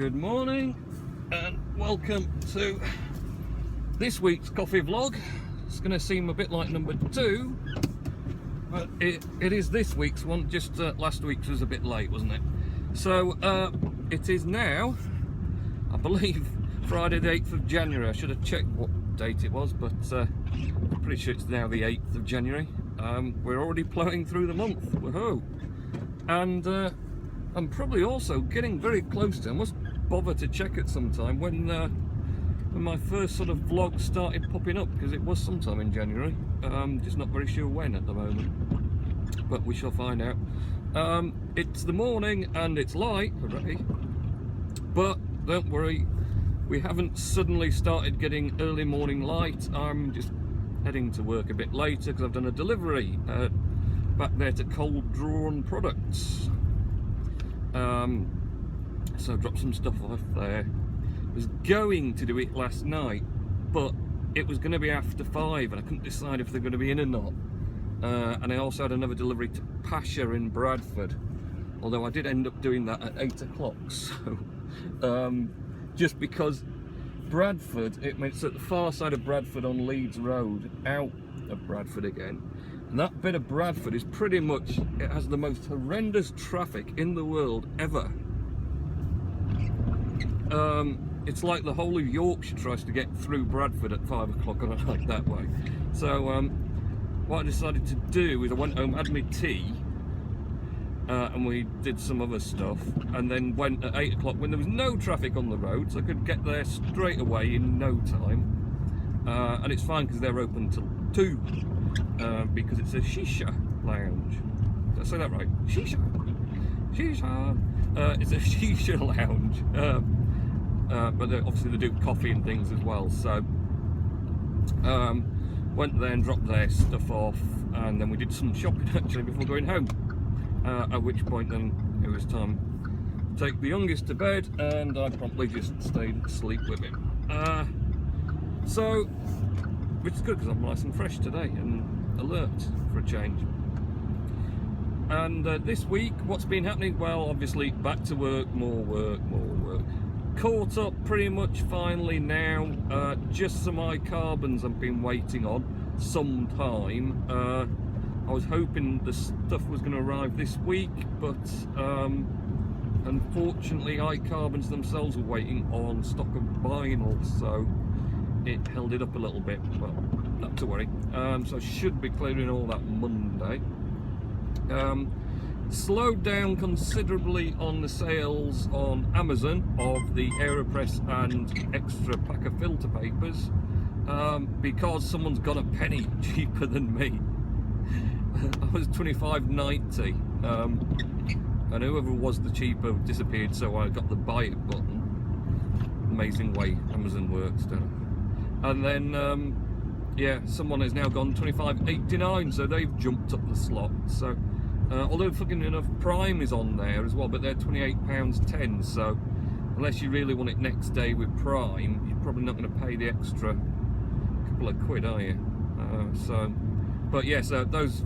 Good morning and welcome to this week's coffee vlog. It's going to seem a bit like number 2, but it is this week's one. Just last week's was a bit late, wasn't it? So it is now, I believe, Friday the 8th of January. I should have checked what date it was, but I'm pretty sure it's now the 8th of January. We're already plowing through the month, woohoo! And I'm probably also getting very close to, I must bother to check it sometime, when my first sort of vlog started popping up, because it was sometime in January. Just not very sure when at the moment, but we shall find out. It's the morning and it's light, hooray, but don't worry, we haven't suddenly started getting early morning light. I'm just heading to work a bit later because I've done a delivery back there to Cold Drawn Products. So I dropped some stuff off there. I was going to do it last night, but it was going to be after 5 and I couldn't decide if they're going to be in or not. And I also had another delivery to Pasha in Bradford, although I did end up doing that at 8 o'clock. So just because Bradford, it's at the far side of Bradford on Leeds Road, out of Bradford again. And that bit of Bradford is pretty much, it has the most horrendous traffic in the world ever. It's like the whole of Yorkshire tries to get through Bradford at 5 o'clock on a night that way. So what I decided to do is I went home, had my tea, and we did some other stuff, and then went at 8 o'clock when there was no traffic on the road, so I could get there straight away in no time. And it's fine because they're open till 2, because it's a shisha lounge. Did I say that right? Shisha. It's a shisha lounge. But obviously they do coffee and things as well. So went there and dropped their stuff off, and then we did some shopping actually before going home. At which point then it was time to take the youngest to bed, and I promptly just stayed asleep with him. So, which is good because I'm nice and fresh today and alert for a change. And this week, what's been happening? Well, obviously back to work, more work. Caught up pretty much finally now. Just some carbons I've been waiting on some time. I was hoping the stuff was going to arrive this week, but unfortunately carbons themselves were waiting on stock of vinyl, so it held it up a little bit. Well, not to worry. So I should be clearing all that Monday. Slowed down considerably on the sales on Amazon of the AeroPress and extra pack of filter papers, because someone's got a penny cheaper than me. I was $25.90, and whoever was the cheaper disappeared, so I got the buy it button. Amazing way Amazon works, don't it? And then yeah, someone has now gone $25.89, so they've jumped up the slot. So although fucking enough Prime is on there as well, but they're £28.10, so unless you really want it next day with Prime, you're probably not going to pay the extra couple of quid, are you? But yes, those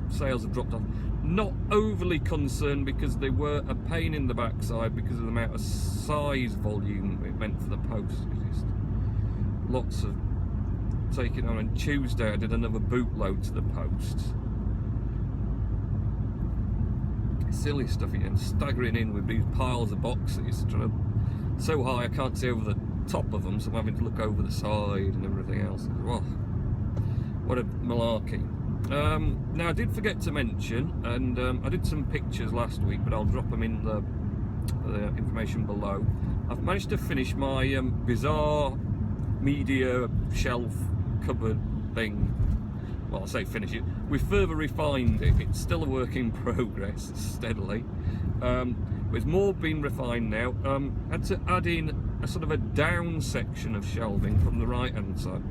sales have dropped off. Not overly concerned because they were a pain in the backside because of the amount of size volume it meant for the post. It's just lots of taking on. And Tuesday I did another bootload to the post. Silly stuff again, staggering in with these piles of boxes, trying to, so high I can't see over the top of them, so I'm having to look over the side and everything else. Well, what a malarkey. Now I did forget to mention, and I did some pictures last week, but I'll drop them in the information below. I've managed to finish my bizarre media shelf cupboard thing. Well, I say finish it. We further refined it. It's still a work in progress, steadily. It's more been refined now. Had to add in a sort of a down section of shelving from the right-hand side.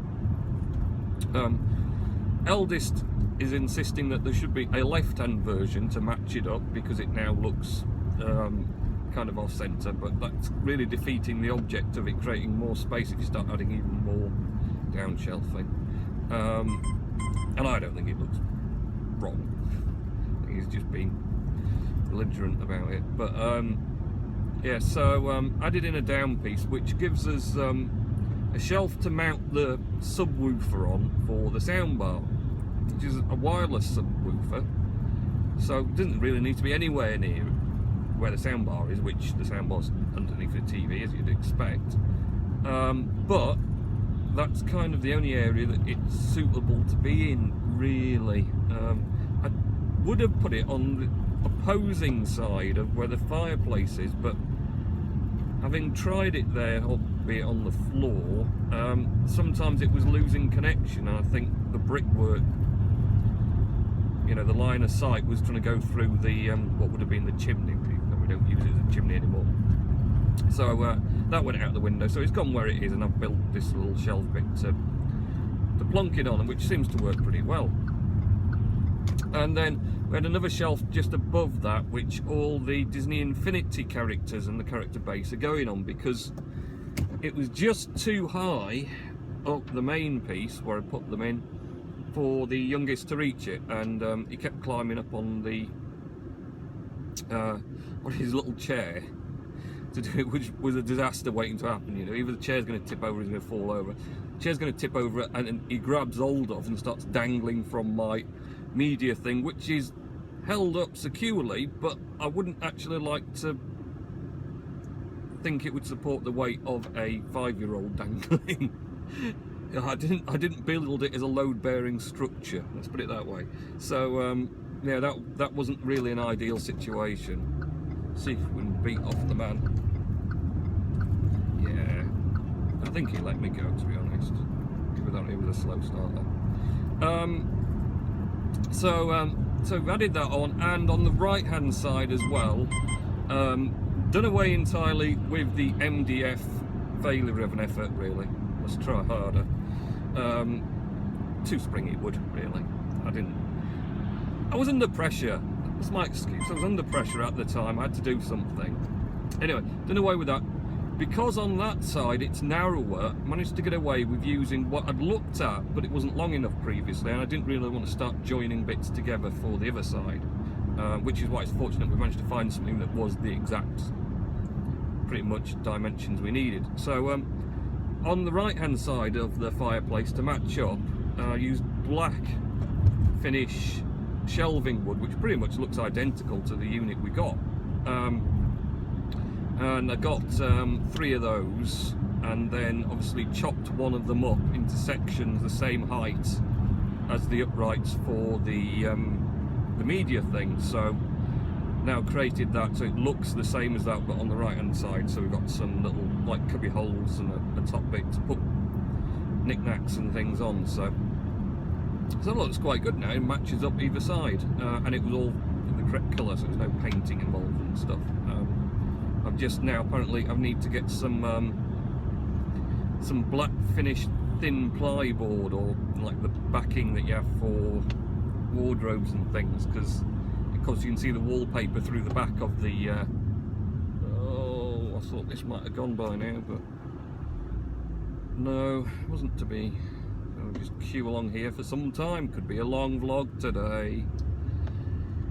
Eldest is insisting that there should be a left-hand version to match it up because it now looks kind of off-centre, but that's really defeating the object of it creating more space if you start adding even more down shelving. And I don't think it looks wrong. I think he's just being belligerent about it. But Yeah, so added in a down piece, which gives us a shelf to mount the subwoofer on for the soundbar, which is a wireless subwoofer, so it doesn't really need to be anywhere near where the soundbar is, which the soundbar's underneath the TV, as you'd expect. But that's kind of the only area that it's suitable to be in, really. I would have put it on the opposing side of where the fireplace is, but having tried it there, albeit on the floor, sometimes it was losing connection, and I think the brickwork, you know, the line of sight was trying to go through the what would have been the chimney. We don't use it as a chimney anymore, so that went out the window. So it's gone where it is, and I've built this little shelf bit to plonk it on, which seems to work pretty well. And then we had another shelf just above that, which all the Disney Infinity characters and the character base are going on, because it was just too high up the main piece where I put them in for the youngest to reach it, and he kept climbing up on the on his little chair to do it, which was a disaster waiting to happen. You know, either the chair's going to tip over or he's going to fall over. The chair's going to tip over, and he grabs hold of and starts dangling from my media thing, which is held up securely, but I wouldn't actually like to think it would support the weight of a 5-year-old dangling. I didn't build it as a load-bearing structure, let's put it that way. So yeah, that wasn't really an ideal situation. See if we can beat off the man. Yeah, I think he let me go, to be honest. Even though it was a slow starter. So we've added that on, and on the right hand side as well, done away entirely with the MDF failure of an effort, really. Let's try harder. Too springy wood, really. I was under pressure. That's my excuse. I was under pressure at the time. I had to do something. Anyway, done away with that. Because on that side it's narrower, managed to get away with using what I'd looked at, but it wasn't long enough previously, and I didn't really want to start joining bits together for the other side, which is why it's fortunate we managed to find something that was the exact, pretty much, dimensions we needed. So on the right hand side of the fireplace, to match up, I used black finish shelving wood, which pretty much looks identical to the unit we got. And I got 3 of those, and then obviously chopped one of them up into sections the same height as the uprights for the media thing. So now created that so it looks the same as that, but on the right hand side. So we've got some little like cubby holes and a top bit to put knickknacks and things on. So it looks quite good now. It matches up either side, and it was all in the correct colour, so there's no painting involved and stuff. I've just now, apparently I need to get some black finished thin plyboard, or like the backing that you have for wardrobes and things, because you can see the wallpaper through the back of the oh, I thought this might have gone by now, but no, it wasn't to be. I'll just queue along here for some time. Could be a long vlog today.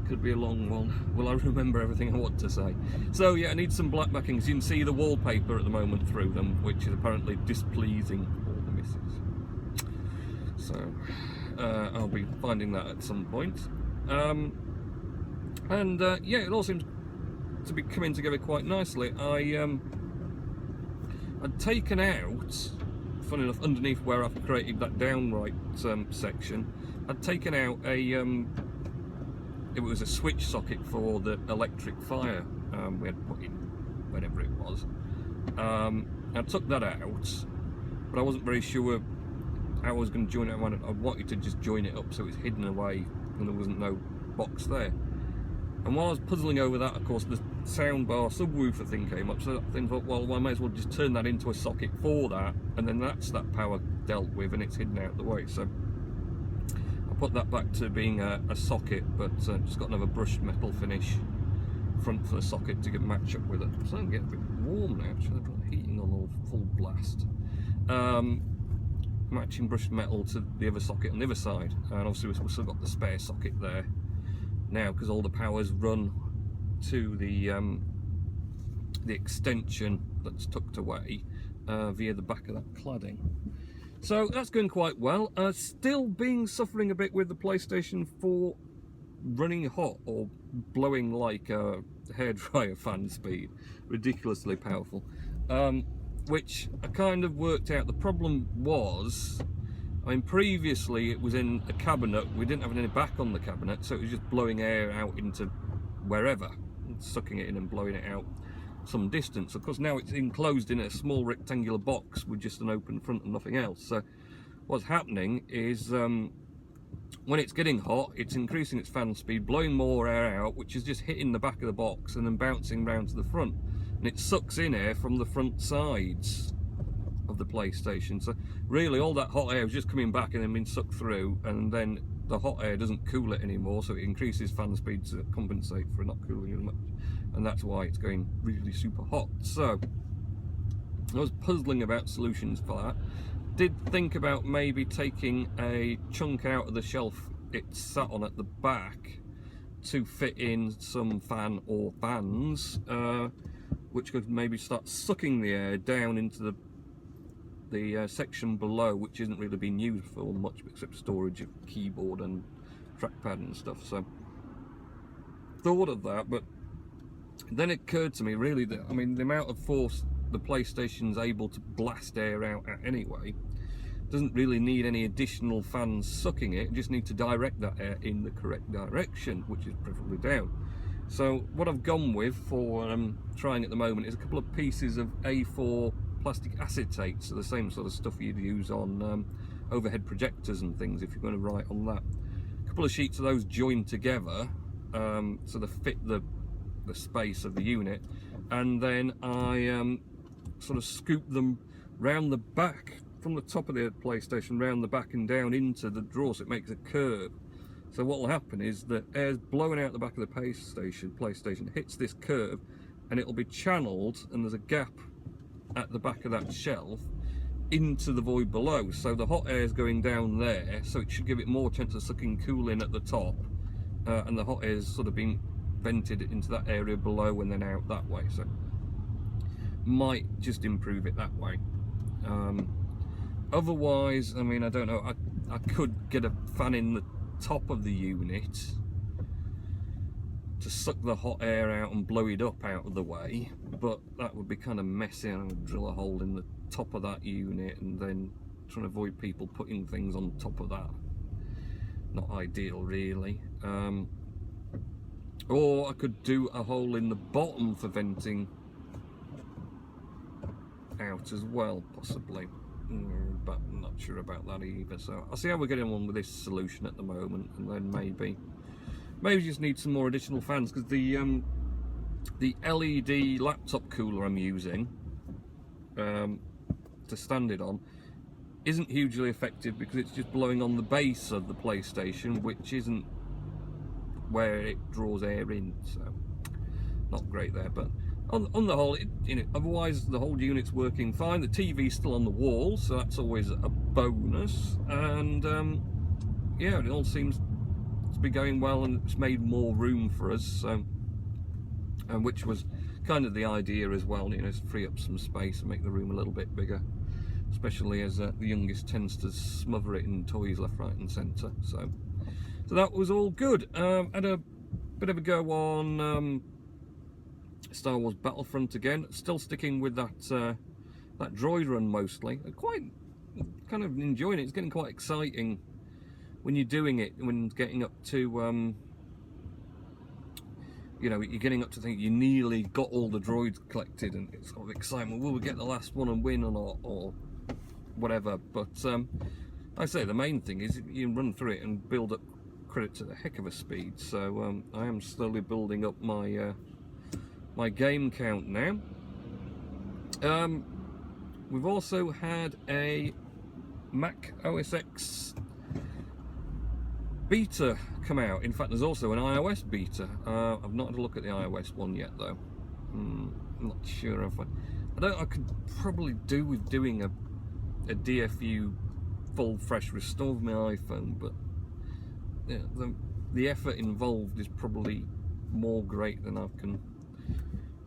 Could be a long one. Will I remember everything I want to say? So yeah, I need some black backings. You can see the wallpaper at the moment through them, which is apparently displeasing all the misses. So I'll be finding that at some point. Yeah, it all seems to be coming together quite nicely. I'd taken out, funny enough, underneath where I've created that downright section, I'd taken out a it was a switch socket for the electric fire we had put in, whenever it was. I took that out, but I wasn't very sure how I was going to join it. I wanted to just join it up so it's hidden away and there wasn't no box there. And while I was puzzling over that, of course, the soundbar subwoofer thing came up, so I thought, well, I may as well just turn that into a socket for that, and then that's that power dealt with and it's hidden out the way. So put that back to being a socket, but just got another brushed metal finish front for the socket to match up with it. So I'm getting a bit warm now, actually. I've got the heating on all full blast. Matching brushed metal to the other socket on the other side, and obviously we've still got the spare socket there now because all the power's run to the the extension that's tucked away via the back of that cladding. So that's going quite well. Still suffering a bit with the PlayStation 4 running hot or blowing like a hairdryer fan speed, ridiculously powerful, which I kind of worked out. The problem was, I mean, previously it was in a cabinet, we didn't have any back on the cabinet, so it was just blowing air out into wherever, sucking it in and blowing it out some distance. Of course now it's enclosed in a small rectangular box with just an open front and nothing else. So what's happening is when it's getting hot, it's increasing its fan speed, blowing more air out, which is just hitting the back of the box and then bouncing round to the front, and it sucks in air from the front sides of the PlayStation. So really all that hot air is just coming back and then being sucked through, and then the hot air doesn't cool it anymore, so it increases fan speed to compensate for not cooling as much, and that's why it's going really super hot. So I was puzzling about solutions for that. Did think about maybe taking a chunk out of the shelf it sat on at the back to fit in some fan or fans, which could maybe start sucking the air down into the section below, which isn't really being used for much except storage of keyboard and trackpad and stuff. So thought of that, but then it occurred to me really that, I mean, the amount of force the PlayStation's able to blast air out at anyway doesn't really need any additional fans sucking it. You just need to direct that air in the correct direction, which is preferably down. So what I've gone with for trying at the moment is a couple of pieces of A4 plastic acetate, so the same sort of stuff you'd use on overhead projectors and things if you're going to write on that. A couple of sheets of those joined together so they fit the space of the unit, and then I sort of scoop them round the back, from the top of the PlayStation round the back and down into the drawer, so it makes a curve. So what will happen is that air's blowing out the back of the PlayStation hits this curve, and it'll be channeled, and there's a gap at the back of that shelf into the void below. So the hot air is going down there, so it should give it more chance of sucking cool in at the top, and the hot air is sort of being vented into that area below and then out that way. So might just improve it that way. Otherwise, I mean, I don't know, I could get a fan in the top of the unit to suck the hot air out and blow it up out of the way, but that would be kind of messy, and I would drill a hole in the top of that unit and then trying to avoid people putting things on top of that. Not ideal really. Or I could do a hole in the bottom for venting out as well, possibly, but I'm not sure about that either. So I'll see how we're getting on with this solution at the moment, and then maybe just need some more additional fans, because the LED laptop cooler I'm using to stand it on isn't hugely effective, because it's just blowing on the base of the PlayStation, which isn't where it draws air in, so not great there. But on the whole, otherwise the whole unit's working fine. The TV's still on the wall, so that's always a bonus, and yeah, it all seems to be going well, and it's made more room for us, so, which was kind of the idea as well, to free up some space and make the room a little bit bigger, especially as the youngest tends to smother it in toys left, right and centre. So that was all good. Had a bit of a go on Star Wars Battlefront again, still sticking with that that droid run mostly. Quite kind of enjoying it. It's getting quite exciting when you're doing it, when getting up to you're getting up to think you nearly got all the droids collected, and it's sort of excitement. Will we get the last one and win or whatever? But I say the main thing is you run through it and build up credits at a heck of a speed. So I am slowly building up my my game count now. We've also had a Mac OS X beta come out. In fact, there's also an iOS beta. I've not had a look at the iOS one yet, though. I'm not sure if I could probably do with doing a DFU full fresh restore of my iPhone, but yeah, the effort involved is probably more great than I can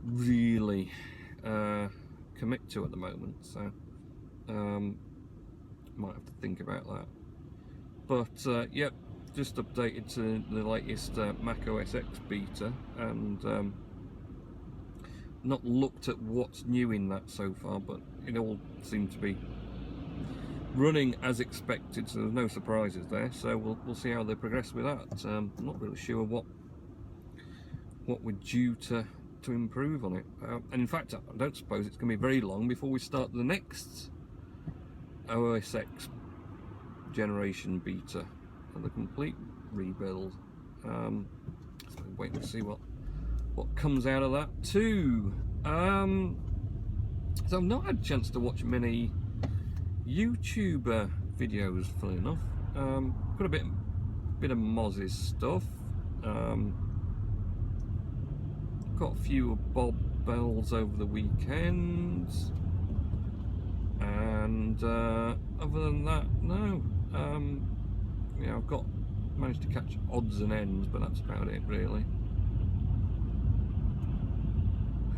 really commit to at the moment, so might have to think about that. But yep, just updated to the latest Mac OS X beta, and not looked at what's new in that so far, but it all seemed to be running as expected, so there's no surprises there. So we'll see how they progress with that. I'm not really sure what we're due to improve on it, and in fact I don't suppose it's going to be very long before we start the next OS X generation beta and the complete rebuild. So wait to see what comes out of that too. So I've not had a chance to watch many YouTuber videos, funny enough. Got a bit of Moz's stuff. Got a few Bob Bells over the weekend, and other than that, no. Yeah, I've managed to catch odds and ends, but that's about it really.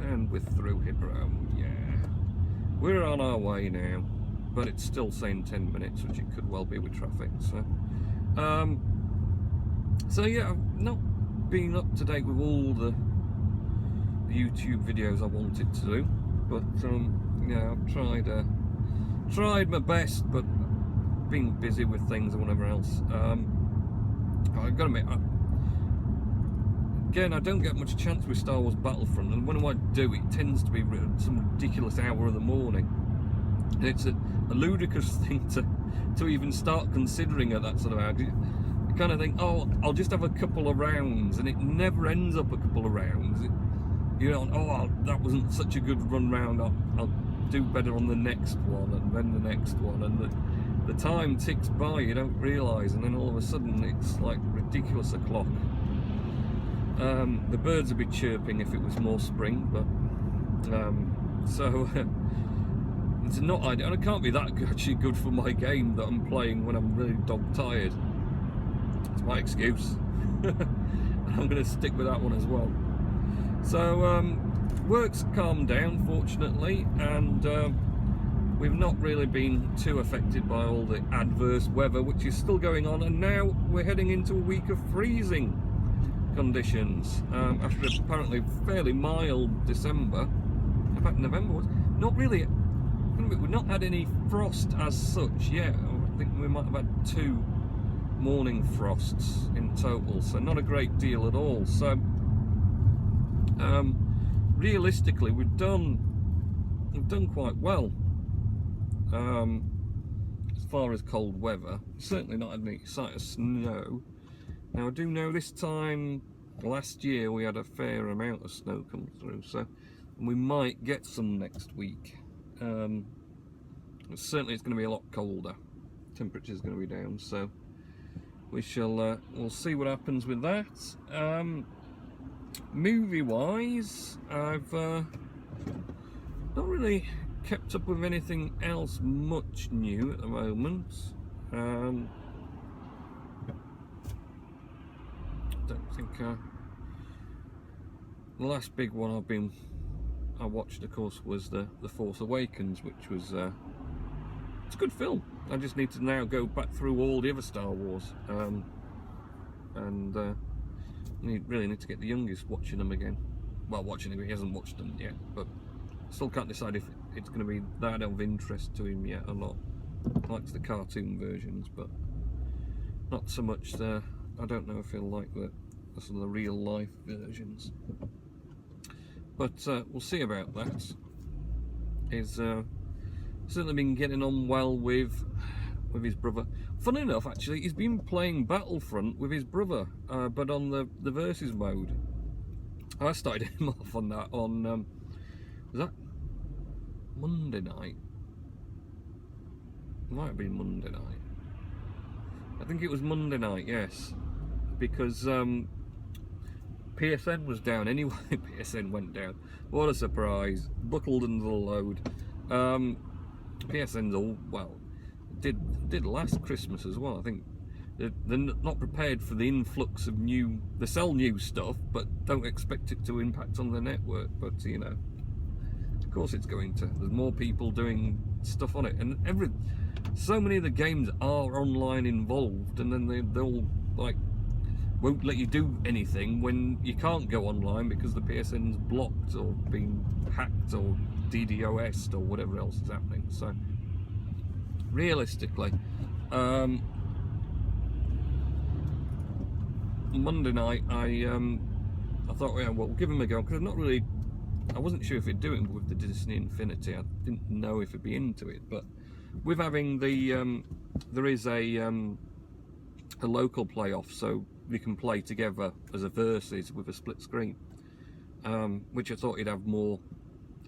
And we're through Hippo, yeah. We're on our way now, but it's still saying 10 minutes, which it could well be with traffic. So yeah, I've not been up to date with all the YouTube videos I wanted to do, but yeah, I've tried my best, but being busy with things and whatever else. I've got to admit, again, I don't get much chance with Star Wars Battlefront, and when I do, it tends to be some ridiculous hour of the morning. And it's a ludicrous thing to even start considering at that sort of hour. You kind of think, oh, I'll just have a couple of rounds, and it never ends up a couple of rounds. You know, oh, that wasn't such a good run round, I'll do better on the next one, and then the next one, and the time ticks by, you don't realise, and then all of a sudden it's like ridiculous o'clock. The birds would be chirping if it was more spring, but so it's not ideal, and it can't be that actually good for my game that I'm playing when I'm really dog tired. It's my excuse. I'm going to stick with that one as well. So work's calmed down, fortunately, and we've not really been too affected by all the adverse weather, which is still going on, and now we're heading into a week of freezing conditions after apparently fairly mild December. In fact, November was not really. We've not had any frost as such yet. I think we might have had 2 morning frosts in total, so not a great deal at all. So realistically, we've done quite well as far as cold weather. Certainly not had any sight of snow. Now I do know this time last year we had a fair amount of snow come through, so we might get some next week. Certainly it's going to be a lot colder. Temperature's going to be down, so we shall we'll see what happens with that. Movie wise, I've not really kept up with anything else much new at the moment. Don't think the last big one I watched, of course, was the Force Awakens, which was it's a good film. I just need to now go back through all the other Star Wars, and really need to get the youngest watching them again. Well, watching him, he hasn't watched them yet, but still can't decide if it's going to be that of interest to him yet or not. He likes the cartoon versions, but not so much the. I don't know if he'll like the sort of the real life versions. But we'll see about that. He's certainly been getting on well with his brother. Funny enough, actually, he's been playing Battlefront with his brother, but on the versus mode. I started him off on that on was that Monday night? It might have been Monday night. I think it was Monday night, yes, because PSN was down anyway. PSN went down. What a surprise! Buckled under the load. PSN's all well. Did last Christmas as well. I think they're not prepared for the influx of new. They sell new stuff, but don't expect it to impact on the network. But you know, of course it's going to. There's more people doing stuff on it, and so many of the games are online involved, and then they'll like won't let you do anything when you can't go online because the PSN's blocked or been hacked or DDoS'd or whatever else is happening. So realistically, Monday night I thought, yeah, well, we'll give him a go, because I wasn't sure if he'd do it with the Disney Infinity. I didn't know if he'd be into it, but with having the there is a local playoff, so we can play together as a versus with a split screen, which I thought he'd have more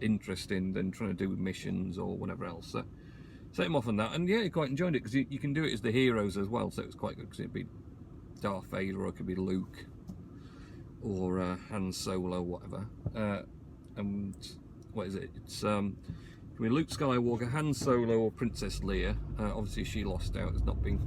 interest in than trying to do missions or whatever else. So set him off on that, and yeah, he quite enjoyed it, because you can do it as the heroes as well, so it was quite good, because it'd be Darth Vader, or it could be Luke, or Han Solo, whatever. And what is it? It's can be Luke Skywalker, Han Solo, or Princess Leia. Obviously, she lost out as not being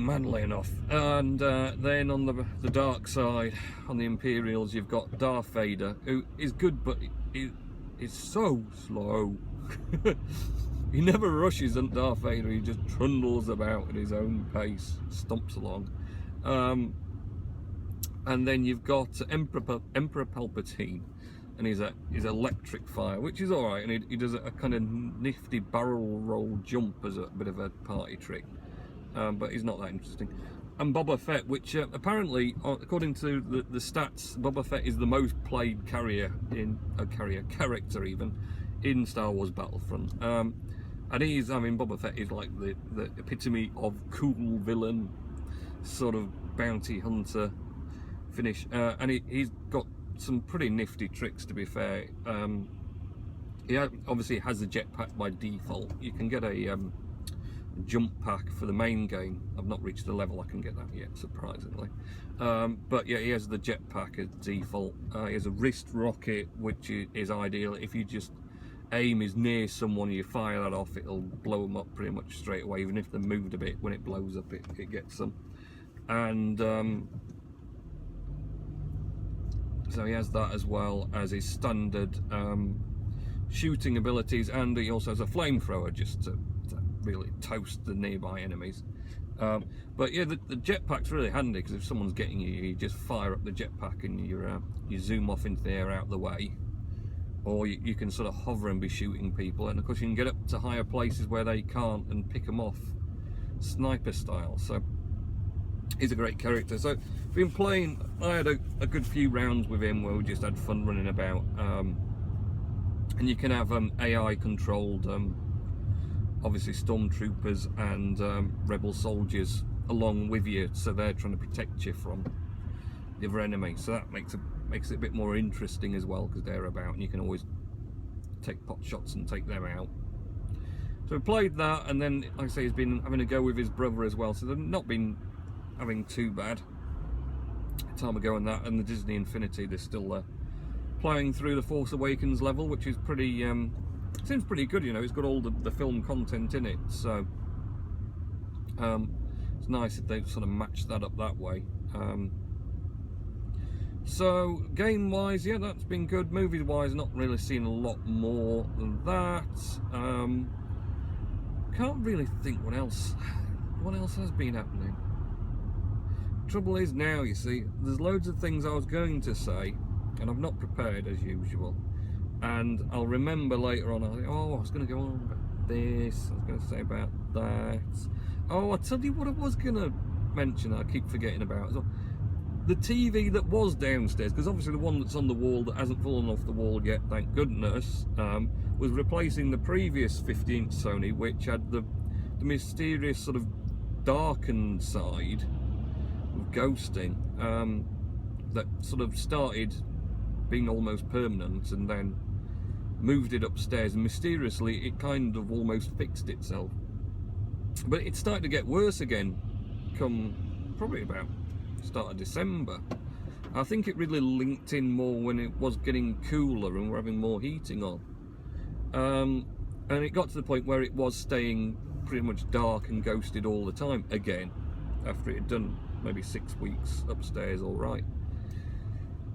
manly enough. And then on the dark side, on the Imperials, you've got Darth Vader, who is good, but he is so slow. He never rushes on Darth Vader, he just trundles about at his own pace, stomps along. And then you've got Emperor Palpatine, and he's electric fire, which is alright, and he does a kind of nifty barrel roll jump as a bit of a party trick, but he's not that interesting. And Boba Fett, which apparently, according to the stats, Boba Fett is the most played character even, in Star Wars Battlefront. And Boba Fett is like the epitome of cool villain, sort of bounty hunter finish, and he's got some pretty nifty tricks, to be fair. He obviously has a jetpack by default. You can get a jump pack for the main game. I've not reached the level I can get that yet, surprisingly. But yeah, he has the jetpack as default. He has a wrist rocket, which is ideal. If you just aim is near someone, you fire that off, it'll blow them up pretty much straight away. Even if they moved a bit, when it blows up, it gets them. And so he has that, as well as his standard shooting abilities, and he also has a flamethrower just to really toast the nearby enemies. But yeah, the jetpack's really handy, because if someone's getting you, you just fire up the jetpack and you zoom off into the air out of the way. Or you can sort of hover and be shooting people, and of course you can get up to higher places where they can't and pick them off sniper style. So he's a great character. So been playing, I had a good few rounds with him where we just had fun running about, and you can have AI controlled obviously stormtroopers and rebel soldiers along with you, so they're trying to protect you from the other enemy. So that makes it a bit more interesting as well, because they're about and you can always take pot shots and take them out. So we played that, and then, like I say, he's been having a go with his brother as well, so they've not been having too bad time ago on that. And the Disney Infinity, they're still playing through the Force Awakens level, which is pretty seems pretty good, you know. It's got all the film content in it, so it's nice if they've sort of matched that up that way. So game wise, yeah, that's been good. Movie wise, not really seen a lot more than that. Can't really think what else has been happening. Trouble is now, you see, there's loads of things I was going to say, and I've not prepared as usual. And I'll remember later on, I'll think, oh, I was going to go on about this, I was going to say about that. Oh, I'll tell you what I was going to mention, I keep forgetting about. So, the TV that was downstairs, because obviously the one that's on the wall that hasn't fallen off the wall yet, thank goodness, was replacing the previous 50-inch Sony, which had the mysterious sort of darkened side of ghosting, that sort of started being almost permanent and then moved it upstairs, and mysteriously it kind of almost fixed itself. But it started to get worse again come probably about start of December. I think it really linked in more when it was getting cooler and we're having more heating on, and it got to the point where it was staying pretty much dark and ghosted all the time again, after it had done maybe 6 weeks upstairs all right.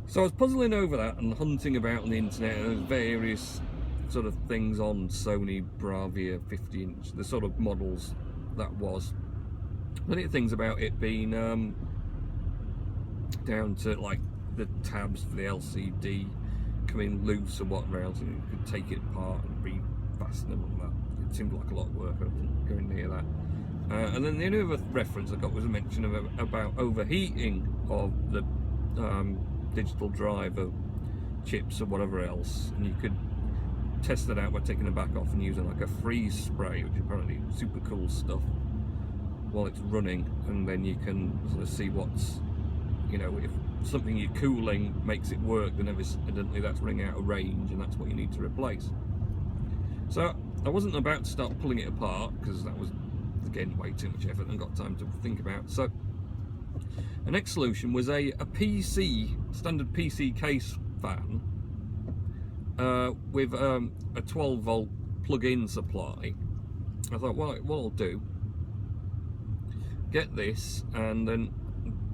So I was puzzling over that and hunting about on the internet, and there's various sort of things on Sony Bravia 50-inch, the sort of models that was. Many things about it being down to like the tabs for the LCD coming loose or whatever else, and you could take it apart and refasten them and that. It seemed like a lot of work. I wasn't going near that. And then the only other reference I got was a mention of about overheating of the digital driver chips or whatever else, and you could test that out by taking the back off and using like a freeze spray, which apparently is super cool stuff, while it's running, and then you can sort of see what's, you know, if something you're cooling makes it work, then evidently that's running out of range and that's what you need to replace. So I wasn't about to start pulling it apart because that was, again, way too much effort and got time to think about. So the next solution was a PC, standard PC case fan with a 12 volt plug-in supply. I thought, well, what I'll do, get this, and then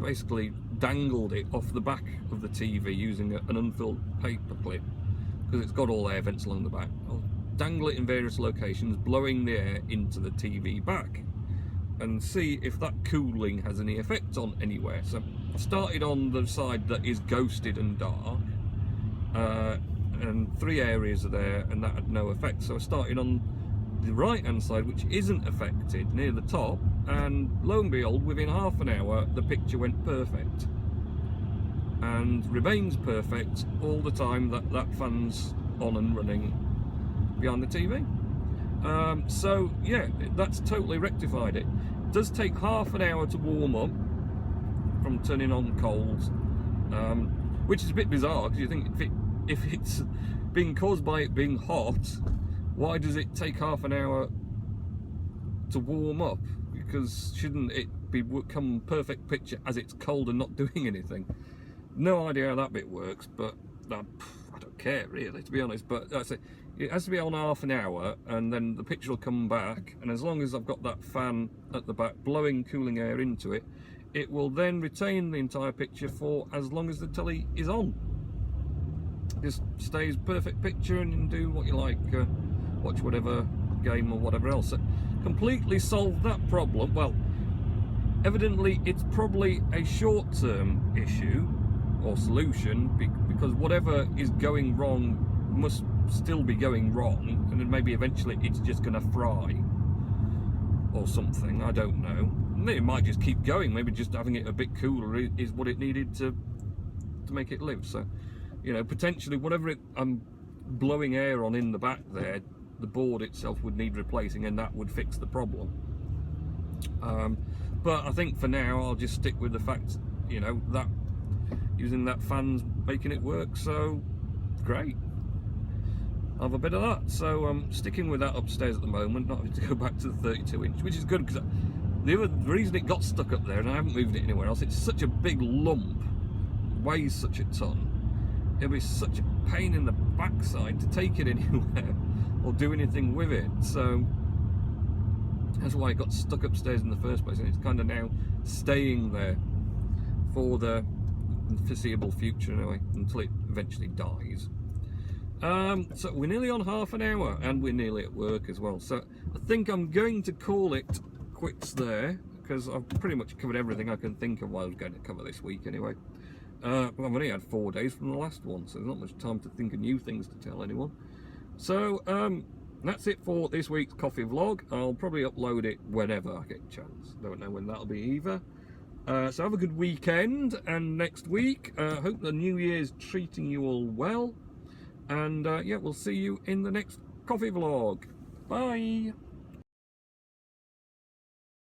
basically dangled it off the back of the TV using an unfilled paper clip, because it's got all air vents along the back. I'll dangle it in various locations, blowing the air into the TV back, and see if that cooling has any effect on anywhere. So I started on the side that is ghosted and dark, and 3 areas are there, and that had no effect. So I started on the right hand side, which isn't affected, near the top, and lo and behold, within half an hour the picture went perfect, and remains perfect all the time that fan's on and running behind the TV. So yeah, that's totally rectified it. It does take half an hour to warm up from turning on cold, which is a bit bizarre, because you think if it's being caused by it being hot, why does it take half an hour to warm up? Because shouldn't it become perfect picture as it's cold and not doing anything? No idea how that bit works, but I don't care really, to be honest. But that's it. It has to be on half an hour, and then the picture will come back, and as long as I've got that fan at the back blowing cooling air into it, it will then retain the entire picture for as long as the telly is on. Just stays perfect picture, and you can do what you like, watch whatever game or whatever else. So completely solved that problem. Well, evidently it's probably a short-term issue or solution, because whatever is going wrong must still be going wrong, and then maybe eventually it's just going to fry or something. I don't know. It might just keep going. Maybe just having it a bit cooler is what it needed to make it live. So, you know, potentially whatever I'm blowing air on in the back there, the board itself would need replacing, and that would fix the problem. But I think for now I'll just stick with the fact, you know, that using that fan's making it work. So great, I'll have a bit of that. So I'm sticking with that upstairs at the moment, not having to go back to the 32 inch, which is good, because the reason it got stuck up there, and I haven't moved it anywhere else, it's such a big lump, weighs such a ton, it'll be such a pain in the backside to take it anywhere or do anything with it. So that's why it got stuck upstairs in the first place, and it's kind of now staying there for the foreseeable future anyway, until it eventually dies. So we're nearly on half an hour, and we're nearly at work as well, so I think I'm going to call it quits there, because I've pretty much covered everything I can think of what I was going to cover this week anyway. I've only had 4 days from the last one, so there's not much time to think of new things to tell anyone. So that's it for this week's coffee vlog. I'll probably upload it whenever I get a chance. Don't know when that'll be either. So have a good weekend, and next week, hope the New Year's treating you all well. And yeah, we'll see you in the next coffee vlog. Bye.